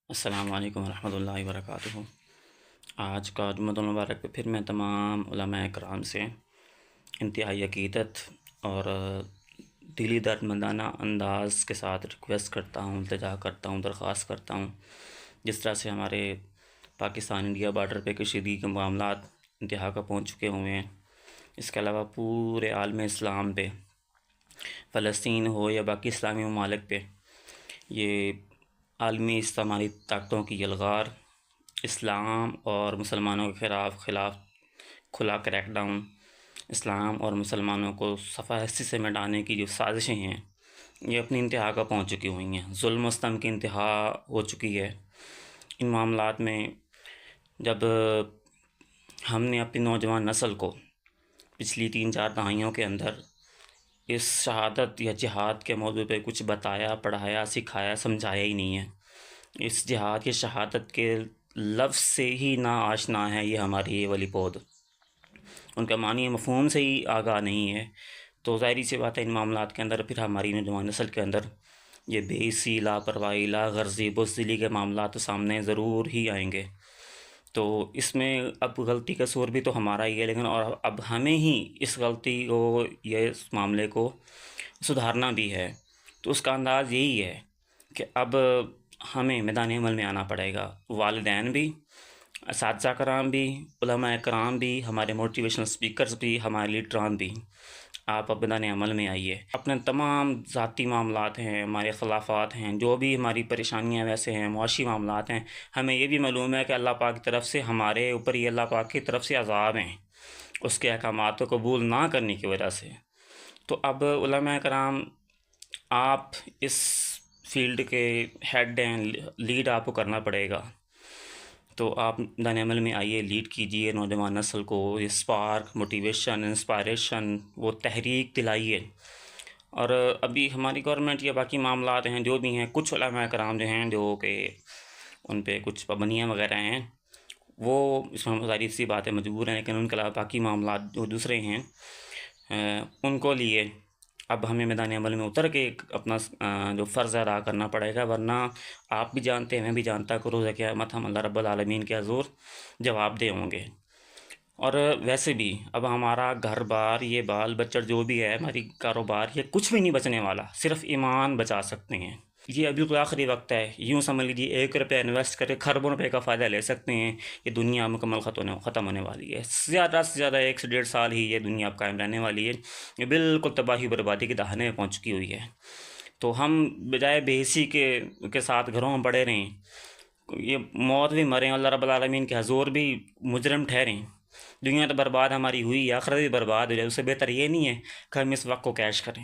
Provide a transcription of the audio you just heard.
السلام علیکم ورحمۃ اللہ وبرکاتہ۔ آج کا جمعۃ المبارک پہ پھر میں تمام علماء کرام سے انتہائی عقیدت اور دلی درد مندانہ انداز کے ساتھ ریکویسٹ کرتا ہوں، التجا کرتا ہوں، درخواست کرتا ہوں، جس طرح سے ہمارے پاکستان انڈیا بارڈر پہ کشیدگی کے معاملات انتہا کا پہنچ چکے ہوئے ہیں۔ اس کے علاوہ پورے عالم اسلام پہ، فلسطین ہو یا باقی اسلامی ممالک پہ، یہ عالمی استعماری طاقتوں کی یلغار، اسلام اور مسلمانوں کے خلاف کھلا کریک ڈاؤن، اسلام اور مسلمانوں کو صفحہ ہستی سے مٹانے کی جو سازشیں ہیں، یہ اپنی انتہا کا پہنچ چکی ہوئی ہیں۔ ظلم و ستم کی انتہا ہو چکی ہے۔ ان معاملات میں جب ہم نے اپنی نوجوان نسل کو پچھلی 3-4 دہائیوں کے اندر اس شہادت یا جہاد کے موضوع پہ کچھ بتایا، پڑھایا، سکھایا، سمجھایا ہی نہیں ہے، اس جہاد یا شہادت کے لفظ سے ہی نا آشنا ہے یہ ہماری یہ والی پود، ان کا معنی مفہوم سے ہی آگاہ نہیں ہے، تو ظاہری سی بات ہے ان معاملات کے اندر پھر ہماری نوجوان نسل کے اندر یہ بے حسی، لاپرواہی، لا غرضی، بزدلی کے معاملات تو سامنے ضرور ہی آئیں گے۔ تو اس میں اب غلطی قصور بھی تو ہمارا ہی ہے، لیکن اور اب ہمیں ہی اس غلطی کو یا اس معاملے کو سدھارنا بھی ہے۔ تو اس کا انداز یہی ہے کہ اب ہمیں میدان عمل میں آنا پڑے گا، والدین بھی، اساتذہ کرام بھی، علماء کرام بھی، ہمارے موٹیویشنل سپیکرز بھی، ہمارے لیڈران بھی، آپ اب میدان عمل میں آئیے۔ اپنے تمام ذاتی معاملات ہیں، ہمارے خلافات ہیں، جو بھی ہماری پریشانیاں ویسے ہیں، معاشی معاملات ہیں، ہمیں یہ بھی معلوم ہے کہ اللہ پاک کی طرف سے ہمارے اوپر یہ اللہ پاک کی طرف سے عذاب ہیں اس کے احکامات کو قبول نہ کرنے کی وجہ سے۔ تو اب علماء کرام، آپ اس فیلڈ کے ہیڈ ہیں، لیڈ آپ کو کرنا پڑے گا، تو آپ میدان عمل میں آئیے، لیڈ کیجئے نوجوان نسل کو، یہ اسپارک، موٹیویشن، انسپائریشن، وہ تحریک دلائیے۔ اور ابھی ہماری گورنمنٹ یا باقی معاملات ہیں جو بھی ہیں، کچھ علماء کرام جو ہیں جو کہ ان پہ کچھ پابندیاں وغیرہ ہیں، وہ اس میں ظاہر سی بات ہے مجبور ہیں، لیکن ان کے علاوہ باقی معاملات جو دوسرے ہیں ان کو لیے اب ہمیں میدان عمل میں اتر کے اپنا جو فرض ادا کرنا پڑے گا، ورنہ آپ بھی جانتے ہیں، میں بھی جانتا کہ روز قیامت ہم اللہ رب العالمین کے حضور جواب دہ ہوں گے۔ اور ویسے بھی اب ہمارا گھر بار، یہ بال بچہ جو بھی ہے، ہماری کاروبار، یہ کچھ بھی نہیں بچنے والا، صرف ایمان بچا سکتے ہیں۔ یہ ابھی کوئی آخری وقت ہے، یوں سمجھ لیجیے 1 روپیہ انویسٹ کر کے خربوں روپے کا فائدہ لے سکتے ہیں۔ یہ دنیا مکمل ختم ہونے والی ہے، زیادہ سے زیادہ 1 سے 1.5 سال ہی یہ دنیا اب قائم رہنے والی ہے، یہ بالکل تباہی بربادی کے دہانے میں پہنچ چکی ہوئی ہے۔ تو ہم بجائے بے حسی کے ساتھ گھروں میں پڑے رہیں، یہ موت بھی مریں، اللہ رب العالمین کے حضور بھی مجرم ٹھہریں، دنیا تو برباد ہماری ہوئی، آخرت بھی برباد ہو جائے، اس سے بہتر یہ نہیں ہے کہ ہم اس وقت کو کیش کریں۔